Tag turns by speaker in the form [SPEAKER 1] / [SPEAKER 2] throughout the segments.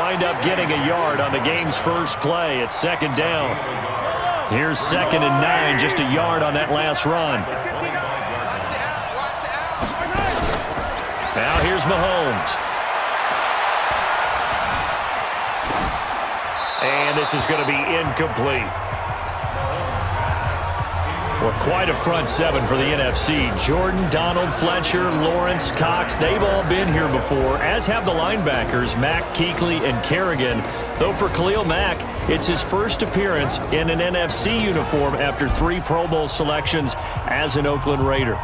[SPEAKER 1] wind up getting a yard on the game's first play at second down. Here's 2nd and 9, just a yard on that last run. Now here's Mahomes. And this is going to be incomplete. Well, quite a front seven for the NFC. Jordan, Donald, Fletcher, Lawrence, Cox, they've all been here before, as have the linebackers, Mack, Kuechly, and Kerrigan. Though for Khalil Mack, it's his first appearance in an NFC uniform after 3 Pro Bowl selections as an Oakland Raider.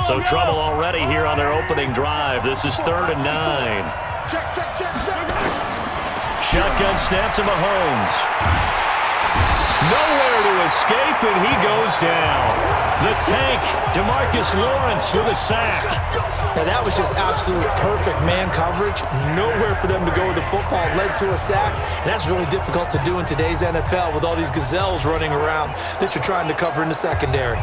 [SPEAKER 1] So trouble already here on their opening drive. This is 3rd and 9.
[SPEAKER 2] Check.
[SPEAKER 1] Shotgun snap to Mahomes. Nowhere to escape, and he goes down. The tank, DeMarcus Lawrence with a sack.
[SPEAKER 3] Now that was just absolute perfect man coverage. Nowhere for them to go with the football. Led to a sack, and that's really difficult to do in today's NFL with all these gazelles running around that you're trying to cover in the secondary.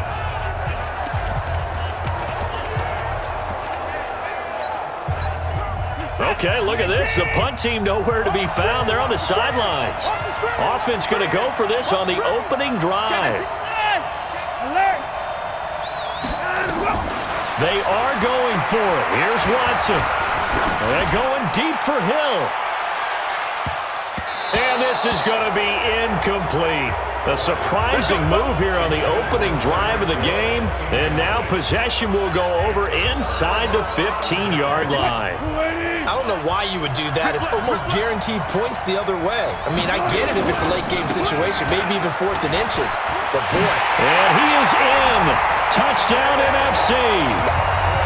[SPEAKER 1] Okay, look at this. The punt team nowhere to be found. They're on the sidelines. Offense going to go for this on the opening drive. They are going for it. Here's Watson. They're going deep for Hill. And this is going to be incomplete. A surprising move here on the opening drive of the game. And now possession will go over inside the 15-yard line.
[SPEAKER 3] I don't know why you would do that. It's almost guaranteed points the other way. I mean, I get it if it's a late-game situation, maybe even 4th and inches. But, boy.
[SPEAKER 1] And he is in. Touchdown, NFC.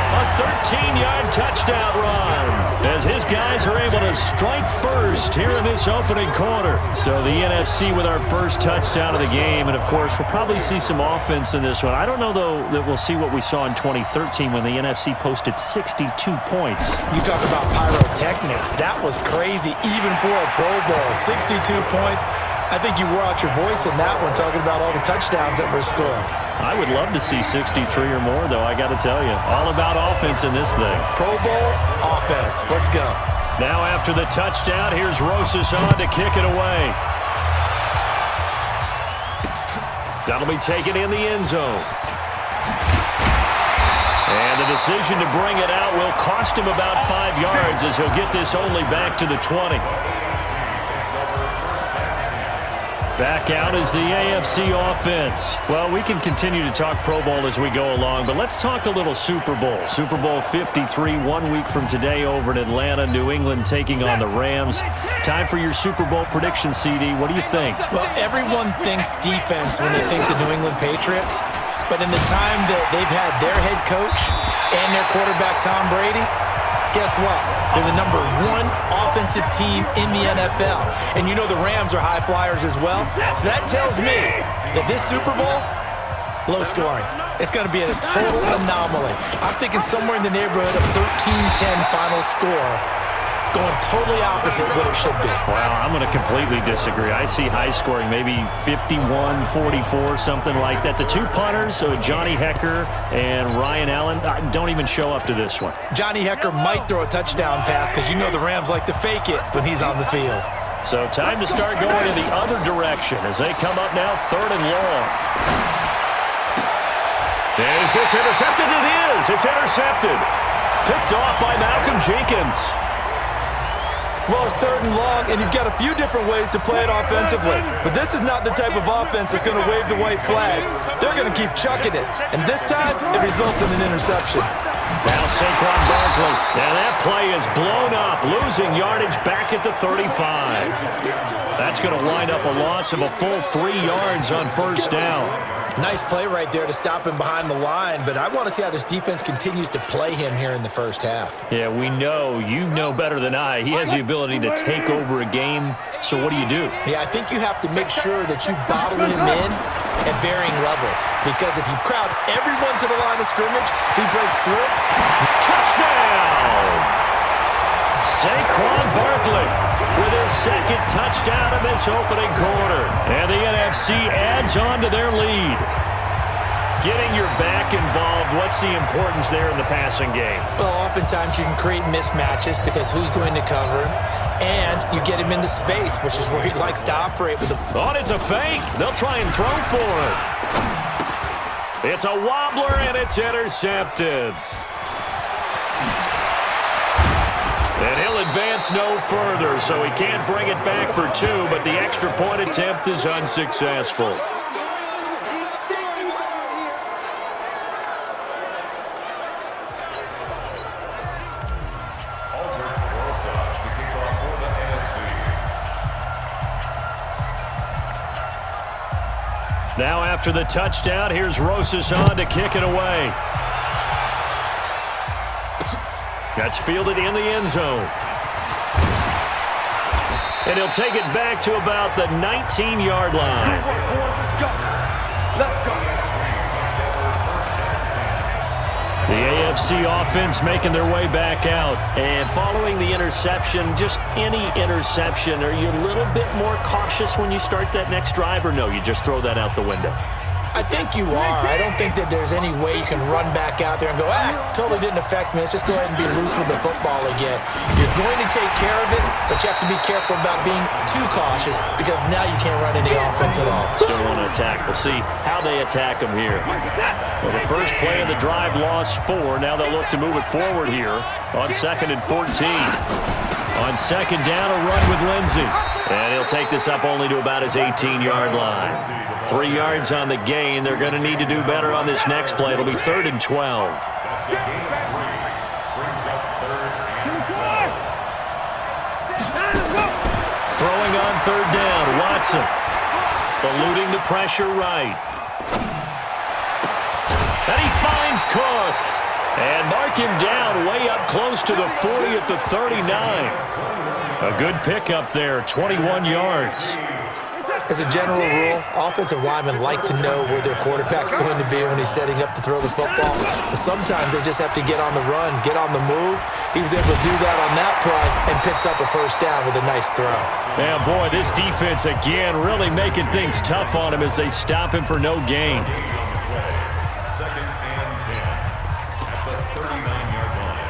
[SPEAKER 1] A 13-yard touchdown run as his guys are able to strike first here in this opening quarter. So the NFC with our first touchdown of the game. And, of course, we'll probably see some offense in this one. I don't know, though, that we'll see what we saw in 2013 when the NFC posted 62 points.
[SPEAKER 3] You talk about pyrotechnics. That was crazy, even for a Pro Bowl. 62 points. I think you wore out your voice in that one, talking about all the touchdowns that were scored.
[SPEAKER 1] I would love to see 63 or more, though, I got to tell you. All about offense in this thing.
[SPEAKER 3] Pro Bowl offense. Let's go.
[SPEAKER 1] Now after the touchdown, here's Rosas on to kick it away. That'll be taken in the end zone. And the decision to bring it out will cost him about 5 yards as he'll get this only back to the 20. Back out is the AFC offense. Well, we can continue to talk Pro Bowl as we go along, but let's talk a little Super Bowl. Super Bowl 53, 1 week from today over in Atlanta, New England taking on the Rams. Time for your Super Bowl prediction, CD. What do you think?
[SPEAKER 3] Well, everyone thinks defense when they think the New England Patriots, but in the time that they've had their head coach and their quarterback, Tom Brady, guess what? They're the #1 offensive team in the NFL. And you know the Rams are high flyers as well. So that tells me that this Super Bowl, low scoring. It's going to be a total anomaly. I'm thinking somewhere in the neighborhood of 13-10 final score, going totally opposite what it should be.
[SPEAKER 1] Wow, I'm going to completely disagree. I see high scoring, maybe 51-44, something like that. The two punters, Johnny Hekker and Ryan Allen, don't even show up to this one.
[SPEAKER 3] Johnny Hekker might throw a touchdown pass because you know the Rams like to fake it when he's on the field.
[SPEAKER 1] So time to start going in the other direction as they come up now 3rd and long. Is this intercepted? It is. It's intercepted. Picked off by Malcolm Jenkins.
[SPEAKER 3] Well, it's 3rd and long, and you've got a few different ways to play it offensively. But this is not the type of offense that's going to wave the white flag. They're going to keep chucking it. And this time, it results in an interception.
[SPEAKER 1] Now Saquon Barkley. And that play is blown up, losing yardage back at the 35. That's going to wind up a loss of a full 3 yards on 1st down.
[SPEAKER 3] Nice play right there to stop him behind the line, but I want to see how this defense continues to play him here in the first half.
[SPEAKER 1] Yeah, we know. You know better than I. He has the ability to take over a game, so what do you do?
[SPEAKER 3] Yeah, I think you have to make sure that you bottle him in at varying levels, because if you crowd everyone to the line of scrimmage, if he breaks through,
[SPEAKER 1] touchdown! Saquon Barkley with his 2nd touchdown of this opening quarter. And the NFC adds on to their lead. Getting your back involved, what's the importance there in the passing game?
[SPEAKER 3] Well, oftentimes you can create mismatches because who's going to cover him, and you get him into space, which is where he likes to operate with the...
[SPEAKER 1] Oh, it's a fake. They'll try and throw for it. It's a wobbler, and it's intercepted. And he'll advance no further, so he can't bring it back for 2, but the extra point attempt is unsuccessful. Now after the touchdown, here's Rosas on to kick it away. That's fielded in the end zone. And he'll take it back to about the 19-yard line. The AFC offense making their way back out. And following the interception, just any interception, are you a little bit more cautious when you start that next drive, or no, you just throw that out the window?
[SPEAKER 3] I think you are. I don't think that there's any way you can run back out there and go, totally didn't affect me. Let's just go ahead and be loose with the football again. You're going to take care of it, but you have to be careful about being too cautious because now you can't run any offense at all.
[SPEAKER 1] Still want to attack. We'll see how they attack them here. Well, the first play of the drive lost 4. Now they'll look to move it forward here on 2nd and 14. On 2nd down, a run with Lindsey. And he'll take this up only to about his 18-yard line. 3 yards on the gain. They're going to need to do better on this next play. It'll be 3rd and 12. Throwing on 3rd down, Watson. Eluding the pressure right. And he finds Cook. And mark him down way up close to the 40 at the 39. A good pickup there, 21 yards.
[SPEAKER 3] As a general rule, offensive linemen like to know where their quarterback's going to be when he's setting up to throw the football. But sometimes they just have to get on the run, get on the move. He was able to do that on that play and picks up a first down with a nice throw.
[SPEAKER 1] Man, boy, this defense again really making things tough on him as they stop him for no gain.
[SPEAKER 2] 2nd and 10 at the 39-yard line.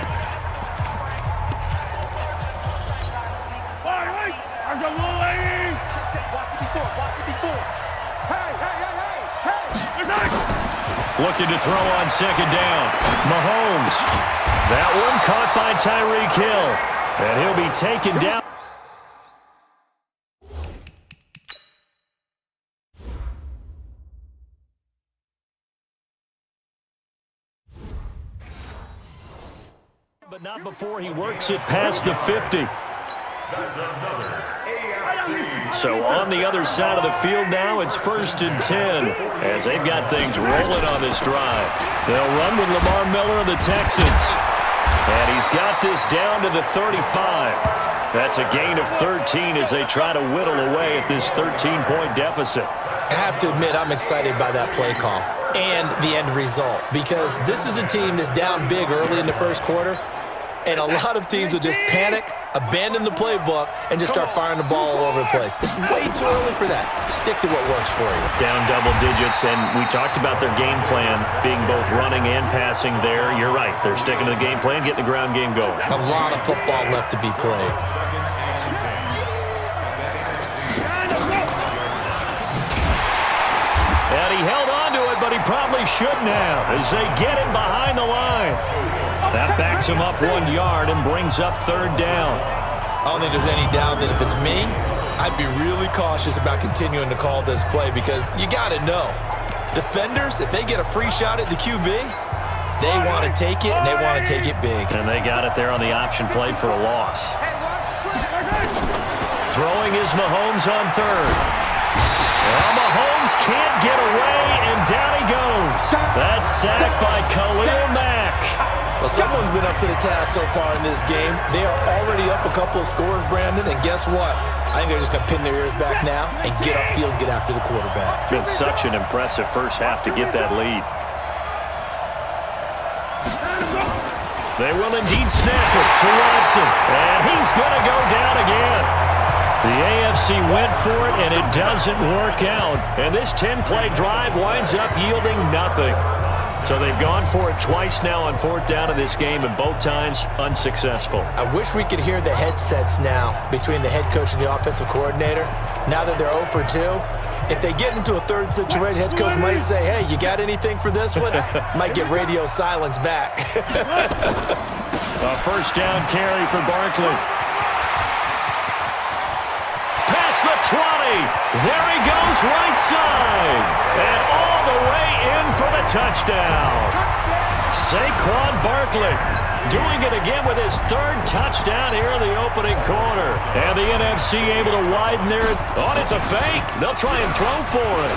[SPEAKER 1] Looking to throw on 2nd down. Mahomes. That one caught by Tyreek Hill. And he'll be taken down. But not before he works it past the 50. So on the other side of the field now, it's 1st and 10 as they've got things rolling on this drive. They'll run with Lamar Miller of the Texans. And he's got this down to the 35. That's a gain of 13 as they try to whittle away at this 13-point deficit.
[SPEAKER 3] I have to admit, I'm excited by that play call and the end result because this is a team that's down big early in the first quarter. And a lot of teams will just panic, abandon the playbook, and just start firing the ball all over the place. It's way too early for that. Stick to what works for you.
[SPEAKER 1] Down double digits, and we talked about their game plan being both running and passing there. You're right. They're sticking to the game plan, getting the ground game going.
[SPEAKER 3] A lot of football left to be played.
[SPEAKER 1] And he held on to it, but he probably shouldn't have as they get him behind the line. That backs him up 1 yard and brings up 3rd down.
[SPEAKER 3] I don't think there's any doubt that if it's me, I'd be really cautious about continuing to call this play because you got to know, defenders, if they get a free shot at the QB, they want to take it, and they want to take it big.
[SPEAKER 1] And they got it there on the option play for a loss. Throwing is Mahomes on 3rd. Well, Mahomes can't get away, and down he goes. That's sacked by Khalil Mack.
[SPEAKER 3] Well, someone's been up to the task so far in this game. They are already up a couple of scores, Brandon, and guess what? I think they're just going to pin their ears back now and get upfield, get after the quarterback.
[SPEAKER 1] Been such an impressive first half to get that lead. They will indeed snap it to Watson, and he's going to go down again. The AFC went for it, and it doesn't work out. And this 10-play drive winds up yielding nothing. So they've gone for it twice now on fourth down in this game, and both times unsuccessful.
[SPEAKER 3] I wish we could hear the headsets now between the head coach and the offensive coordinator. Now that they're 0 for 2, if they get into a third situation, head coach might say, hey, you got anything for this one? Might get radio silence back.
[SPEAKER 1] A first down carry for Barkley. Past the 20. There he goes right side. And all the way in for the touchdown. Saquon Barkley doing it again with his third touchdown here in the opening quarter. And the NFC able to widen their... Oh, it's a fake. They'll try and throw for it.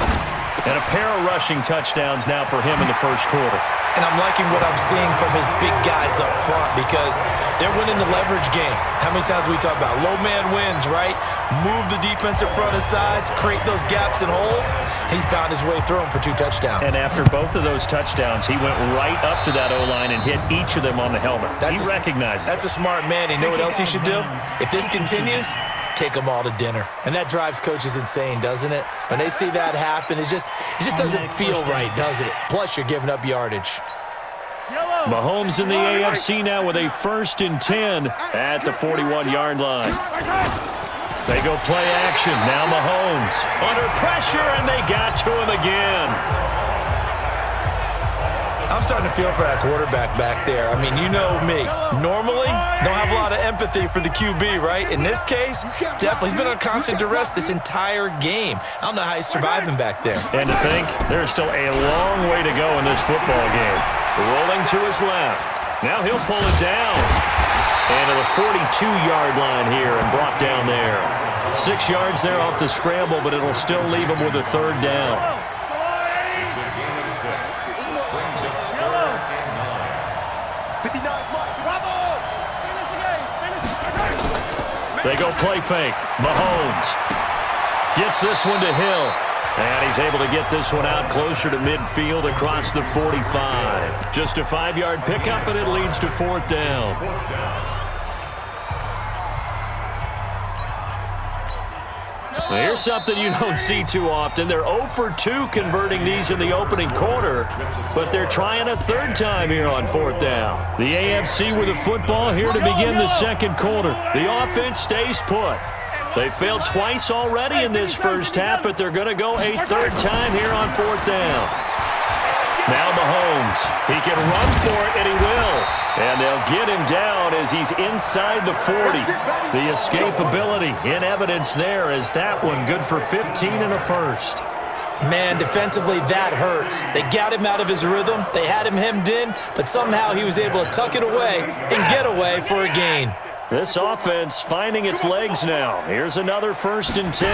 [SPEAKER 1] And a pair of rushing touchdowns now for him in the first quarter.
[SPEAKER 3] And I'm liking what I'm seeing from his big guys up front because they're winning the leverage game. How many times we talk about low man wins, right? Move the defensive front aside, create those gaps and holes. He's found his way through them for 2 touchdowns.
[SPEAKER 1] And after both of those touchdowns, he went right up to that O-line and hit each of them on the helmet. He recognized it.
[SPEAKER 3] That's a smart man. You know what else he should do? If this continues, take them all to dinner. And that drives coaches insane, doesn't it? When they see that happen, it just doesn't feel right, does it? Plus, you're giving up yardage.
[SPEAKER 1] Mahomes in the AFC now with a 1st and 10 at the 41-yard line. They go play action. Now Mahomes under pressure, and they got to him again.
[SPEAKER 3] I'm starting to feel for that quarterback back there. I mean, you know me. Normally, don't have a lot of empathy for the QB, right? In this case, definitely. He's been on constant duress this entire game. I don't know how he's surviving back there.
[SPEAKER 1] And to think, there's still a long way to go in this football game. Rolling to his left. Now he'll pull it down. And to the 42-yard line here and brought down there. 6 yards there off the scramble, but it'll still leave him with a 3rd down.
[SPEAKER 2] It's a gain of 6. Brings up 3rd and 9.
[SPEAKER 1] They go play fake. Mahomes gets this one to Hill. And he's able to get this one out closer to midfield across the 45. Just a 5-yard pickup, and it leads to 4th down. Now here's something you don't see too often. They're 0 for 2 converting these in the opening quarter, but they're trying a 3rd time here on 4th down. The AFC with the football here to begin the second quarter. The offense stays put. They failed twice already in this first half, but they're going to go a 3rd time here on 4th down. Now Mahomes. He can run for it, and he will. And they'll get him down as he's inside the 40. The escapability in evidence there as that one good for 15 and a 1st.
[SPEAKER 3] Man, defensively, that hurts. They got him out of his rhythm. They had him hemmed in, but somehow he was able to tuck it away and get away for a gain.
[SPEAKER 1] This offense finding its legs now. Here's another 1st and 10.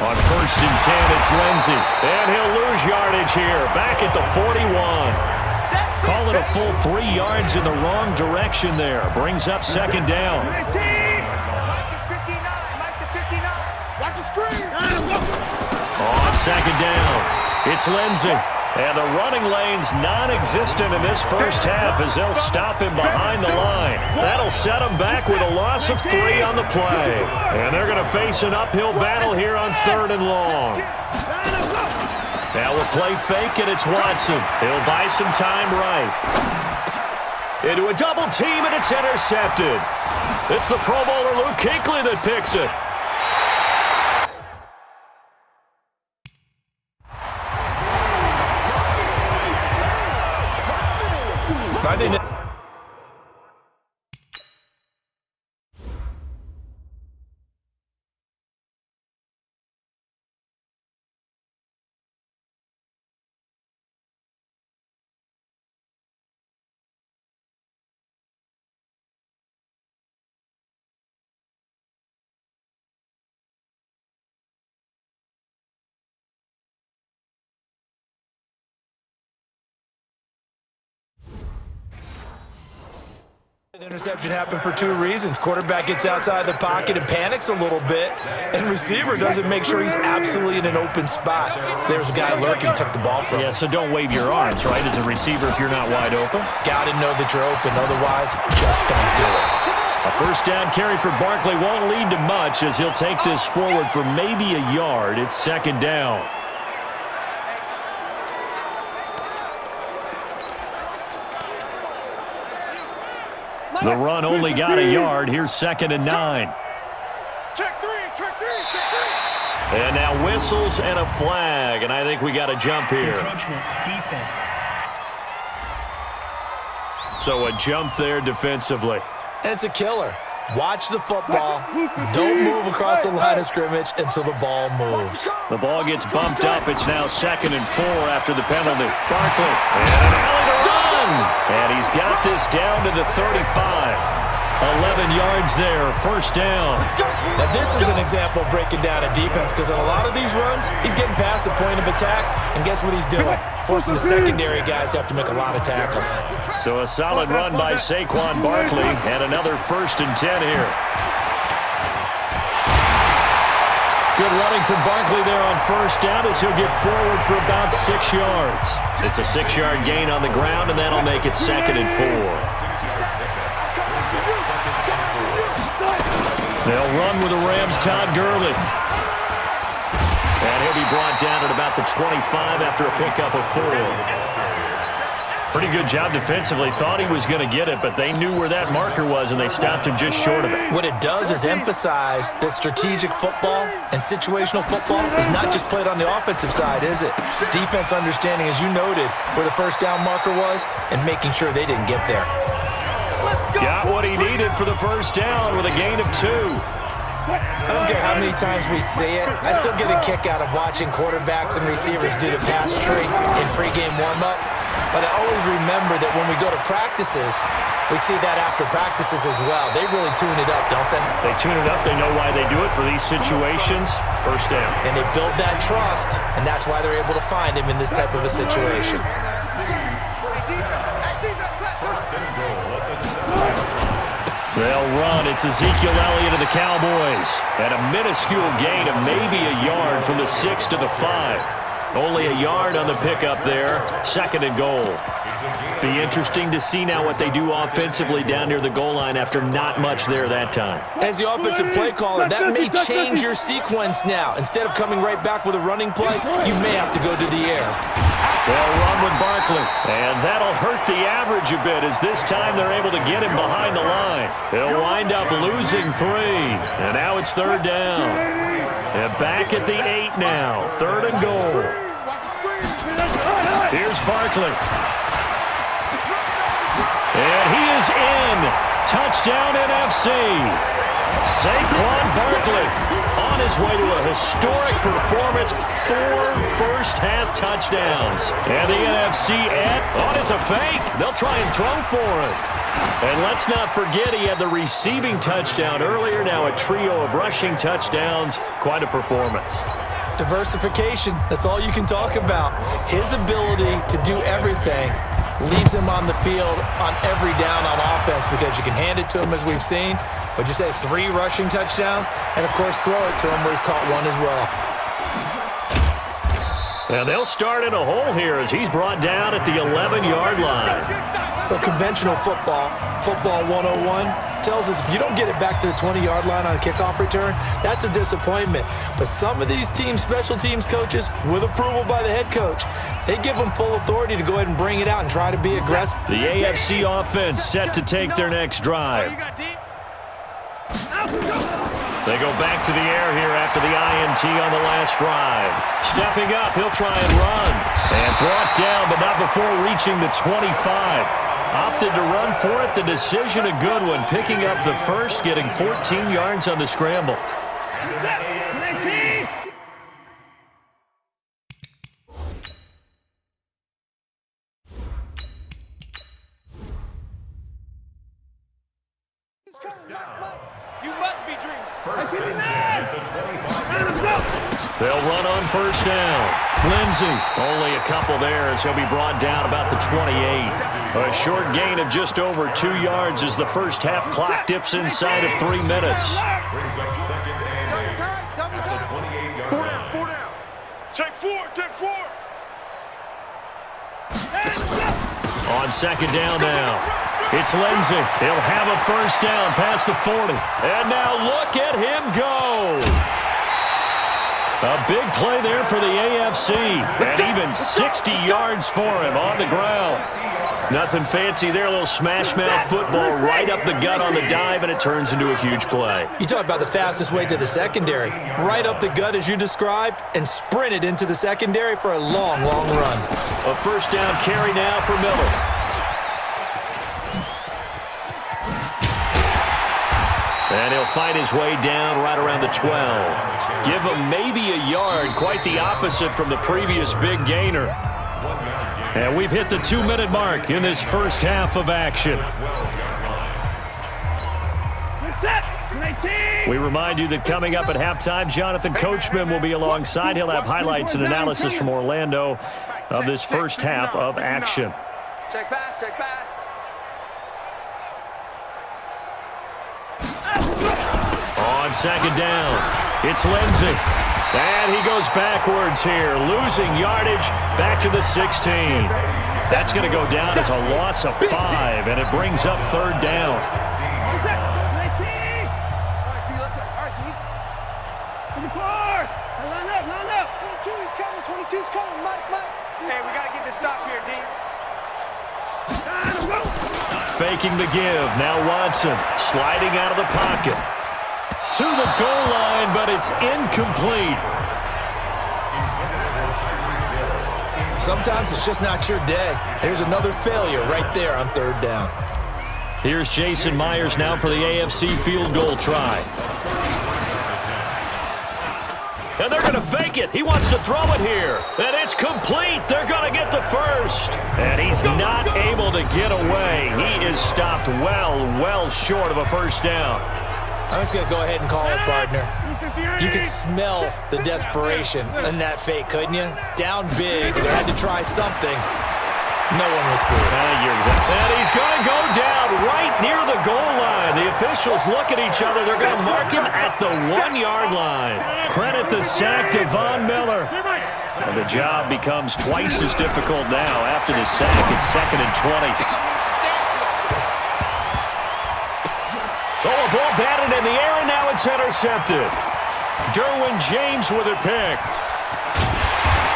[SPEAKER 1] On 1st and 10, it's Lindsey. And he'll lose yardage here. Back at the 41. Call it a full 3 yards in the wrong direction there. Brings up 2nd down. On 2nd down, it's Lindsey. And the running lane's non-existent in this first half as they'll stop him behind the line. That'll set him back with a loss of 3 on the play. And they're going to face an uphill battle here on 3rd and long. Now we'll play fake, and it's Watson. He'll buy some time right. Into a double team, and it's intercepted. It's the Pro Bowler Luke Kuechly that picks it.
[SPEAKER 3] I think that interception happened for 2 reasons. Quarterback gets outside the pocket and panics a little bit, and receiver doesn't make sure he's absolutely in an open spot. So there's a guy lurking, took the ball from him.
[SPEAKER 1] Yeah, so don't wave your arms, right, as a receiver if you're not wide open.
[SPEAKER 3] Got to know that you're open, otherwise just don't do it.
[SPEAKER 1] A first down carry for Barkley won't lead to much as he'll take this forward for maybe a yard. It's second down. The run only got a yard. Here's 2nd and 9.
[SPEAKER 4] Check three.
[SPEAKER 1] And now whistles and a flag, and I think we got a jump here.
[SPEAKER 3] Encroachment, defense.
[SPEAKER 1] So a jump there defensively.
[SPEAKER 3] And it's a killer. Watch the football. Don't move across the line of scrimmage until the ball moves.
[SPEAKER 1] The ball gets bumped up. It's now 2nd and 4 after the penalty. Barkley, and an alley to run. And he's got this down to the 35. 11 yards there, first down.
[SPEAKER 3] Now this is an example of breaking down a defense because in a lot of these runs, he's getting past the point of attack, and guess what he's doing? Forcing the secondary guys to have to make a lot of tackles.
[SPEAKER 1] So a solid run by Saquon Barkley, and another 1st and 10 here. Good running from Barkley there on first down as he'll get forward for about 6 yards. It's a 6-yard gain on the ground, and that'll make it 2nd and 4. They'll run with the Rams' Todd Gurley. And he'll be brought down at about the 25 after a pickup of 4. Pretty good job defensively. Thought he was going to get it, but they knew where that marker was, and they stopped him just short of it.
[SPEAKER 3] What it does is emphasize that strategic football and situational football is not just played on the offensive side, is it? Defense understanding, as you noted, where the first down marker was and making sure they didn't get there.
[SPEAKER 1] Got what he needed for the first down with a gain of 2.
[SPEAKER 3] I don't care how many times we see it. I still get a kick out of watching quarterbacks and receivers do the pass tree in pregame warm-up. But I always remember that when we go to practices, we see that after practices as well. They really tune it up, don't they?
[SPEAKER 1] They tune it up. They know why they do it for these situations. First down.
[SPEAKER 3] And they build that trust, and that's why they're able to find him in this type of a situation.
[SPEAKER 1] They'll run. It's Ezekiel Elliott of the Cowboys. And a minuscule gain of maybe a yard from the 6 to the 5. Only a yard on the pickup there. 2nd and goal. Be interesting to see now what they do offensively down near the goal line after not much there that time.
[SPEAKER 3] As the offensive play caller, that may change your sequence now. Instead of coming right back with a running play, you may have to go to the air.
[SPEAKER 1] They'll run with Barkley, and that'll hurt the average a bit as this time they're able to get him behind the line. They'll wind up losing 3, and now it's 3rd down. And back at the 8 now, 3rd and goal. Here's Barkley. And he is in. Touchdown NFC. Saquon Barkley on his way to a historic performance, 4 first-half touchdowns. And the NFC it's a fake. They'll try and throw for it. And let's not forget he had the receiving touchdown earlier, now a trio of rushing touchdowns. Quite a performance.
[SPEAKER 3] Diversification, that's all you can talk about. His ability to do everything leaves him on the field on every down on offense because you can hand it to him as we've seen. But you say 3 rushing touchdowns, and of course throw it to him where he's caught 1 as well.
[SPEAKER 1] And they'll start in a hole here as he's brought down at the 11-yard line.
[SPEAKER 3] Well, conventional football 101, tells us if you don't get it back to the 20-yard line on a kickoff return, that's a disappointment. But some of these teams, special teams coaches, with approval by the head coach, they give them full authority to go ahead and bring it out and try to be aggressive.
[SPEAKER 1] The AFC offense set to take their next drive. They go back to the air here after the INT on the last drive. Stepping up, he'll try and run. And brought down, but not before reaching the 25. Opted to run for it. The decision, a good one. Picking up the first, getting 14 yards on the scramble.
[SPEAKER 4] You must be dreaming.
[SPEAKER 1] They'll run on first down. Lindsey, only a couple there as he'll be brought down about the 28. A short gain of just over 2 yards as the first half clock dips inside of 3 minutes.
[SPEAKER 2] Brings up 2nd and 8 at the 28-yard line.
[SPEAKER 4] 4 down. Take 4.
[SPEAKER 1] On 2nd down now. It's Lindsay. He'll have a first down past the 40. And now look at him go. A big play there for the AFC. And even 60 yards for him on the ground. Nothing fancy there. A little smash-mouth football right up the gut on the dive, and it turns into a huge play.
[SPEAKER 3] You talk about the fastest way to the secondary. Right up the gut as you described and sprinted into the secondary for a long, long run.
[SPEAKER 1] A first down carry now for Miller. And he'll find his way down right around the 12. Give him maybe a yard, quite the opposite from the previous big gainer. And we've hit the 2-minute mark in this first half of action. We remind you that coming up at halftime, Jonathan Coachman will be alongside. He'll have highlights and analysis from Orlando of this first half of action.
[SPEAKER 5] Check pass, check pass.
[SPEAKER 1] On second down, it's Lindsay. And he goes backwards here, losing yardage back to the 16. That's going to go down as a loss of 5, and it brings up third down.
[SPEAKER 4] Line up. 22's coming, Mike. Hey, we got to get this stop here, D.
[SPEAKER 1] Faking the give. Now Watson sliding out of the pocket. To the goal line, but it's incomplete.
[SPEAKER 3] Sometimes it's just not your day. Here's another failure right there on third down.
[SPEAKER 1] Here's Jason Myers now for the AFC field goal try. And they're going to fake it. He wants to throw it here. And it's complete. They're going to get the first. And he's not able to get away. He is stopped well short of a first down.
[SPEAKER 3] I'm just going to go ahead and call it, partner. You could smell the desperation in that fake, couldn't you? Down big. They had to try something. No one was fooled.
[SPEAKER 1] And he's going to go down right near the goal line. The officials look at each other. They're going to mark him at the 1-yard line. Credit the sack to Von Miller. And the job becomes twice as difficult now after the sack. It's 2nd and 20. Oh, a ball batted in the air, and now it's intercepted. Derwin James with a pick.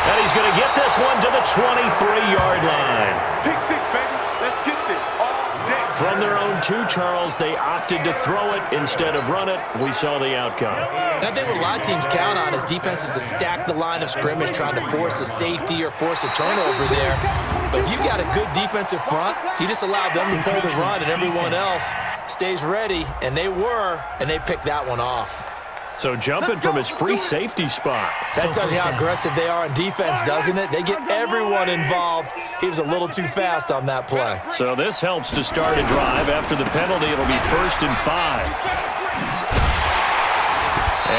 [SPEAKER 1] And he's going to get this one to the 23-yard line.
[SPEAKER 4] Pick 6, baby. Let's get this all day.
[SPEAKER 1] From their own 2, Charles, they opted to throw it instead of run it. We saw the outcome.
[SPEAKER 3] And I think what a lot of teams count on is defenses to stack the line of scrimmage, trying to force a safety or force a turnover there. But if you've got a good defensive front, you just allow them to play the run, and everyone else stays ready, and they picked that one off.
[SPEAKER 1] So jumping from his free safety spot.
[SPEAKER 3] That tells you how aggressive they are on defense, doesn't it? They get everyone involved. He was a little too fast on that play.
[SPEAKER 1] So this helps to start a drive. After the penalty, it'll be 1st and 5.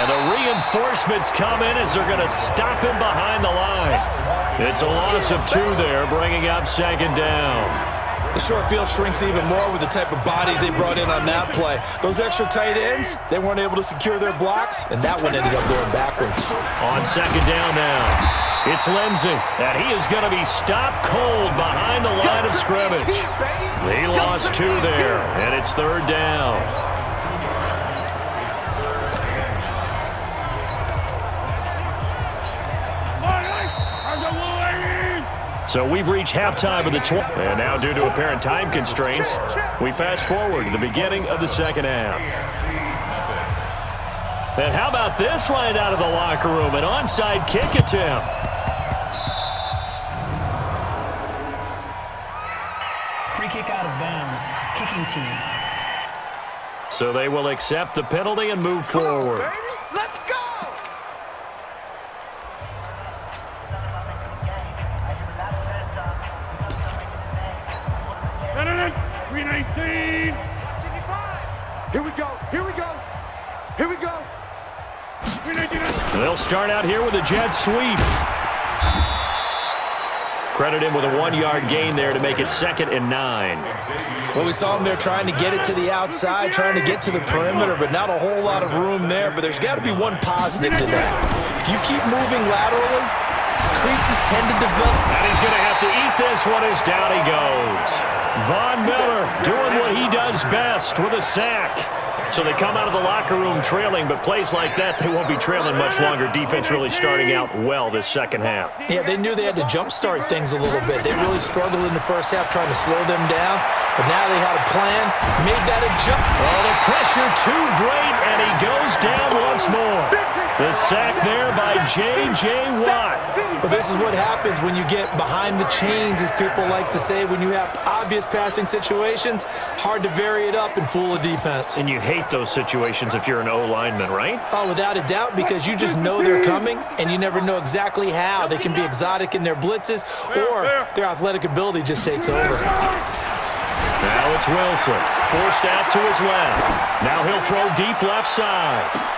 [SPEAKER 1] And the reinforcements come in as they're going to stop him behind the line. It's a loss of 2 there, bringing up 2nd down.
[SPEAKER 3] The short field shrinks even more with the type of bodies they brought in on that play. Those extra tight ends, they weren't able to secure their blocks, and that one ended up going backwards.
[SPEAKER 1] On 2nd down now, it's Lindsay, and he is going to be stopped cold behind the line of scrimmage. He lost 2 there, and it's 3rd down. So we've reached halftime of the 20. And now due to apparent time constraints, we fast forward to the beginning of the second half. And how about this right out of the locker room? An onside kick attempt.
[SPEAKER 6] Free kick out of bounds. Kicking team.
[SPEAKER 1] So they will accept the penalty and move forward.
[SPEAKER 4] Let's go! No. 319. Here we go.
[SPEAKER 1] They'll start out here with a jet sweep. Credit him with a 1-yard gain there to make it 2nd and 9.
[SPEAKER 3] Well, we saw him there trying to get it to the outside, trying to get to the perimeter, but not a whole lot of room there. But there's got to be one positive to that. If you keep moving laterally, creases tend to develop.
[SPEAKER 1] And he's going to have to eat this one as down he goes. Von Miller doing what he does best with a sack. So they come out of the locker room trailing, but plays like that, they won't be trailing much longer. Defense really starting out well this second half.
[SPEAKER 3] Yeah, they knew they had to jumpstart things a little bit. They really struggled in the first half trying to slow them down, but now they had a plan, made that a jump.
[SPEAKER 1] Oh, the pressure too great, and he goes down once more. The sack there by J.J. Watt.
[SPEAKER 3] But this is what happens when you get behind the chains, as people like to say. When you have obvious passing situations, hard to vary it up and fool a defense.
[SPEAKER 1] And you hate those situations if you're an O-lineman, right?
[SPEAKER 3] Oh, without a doubt, because you just know they're coming, and you never know exactly how. They can be exotic in their blitzes, or their athletic ability just takes over.
[SPEAKER 1] Now it's Wilson, forced out to his left. Now he'll throw deep left side.